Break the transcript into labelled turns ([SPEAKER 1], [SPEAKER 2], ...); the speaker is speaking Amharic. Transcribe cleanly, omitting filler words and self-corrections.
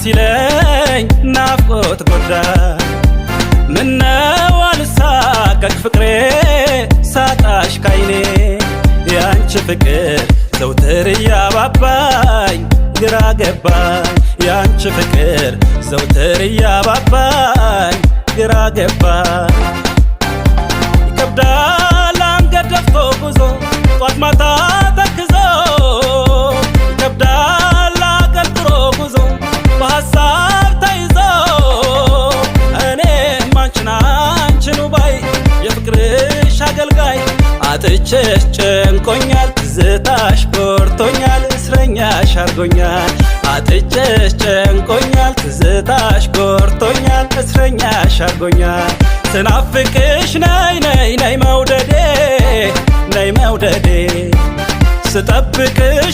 [SPEAKER 1] ሲለኝ ናፍቆት ጎዳ ምነው አልሳቀቅ ፍቅሬ ሳጣሽ ካይኔ ያንቺ ፍቅር ዘውትር ያባባኝ ግራ ገባኝ ያንቺ ፍቅር ዘውትር ያባባኝ ግራ ገባኝ ይከብዳል አንገት ደፍቶ ጉዞ ጧት ማታ ተክዞ ይከብዳል አገርጥሮ ጉዞ በሐሳብ ተይዞ እኔም አንቺኑ ባይ የፍቅርሽ አገልጋይ አጥቼሽ ጨንቆኛል ትዝታሽ ጎርቶኛል እስረኛሽ አርጎኛል አጥቼሽ ጨንቆኛል ትዝታሽ ጎርቶኛል እስረኛሽ አርጎኛል ስናፍቅሽ ነይ መውደዴ ስጠብቅሽ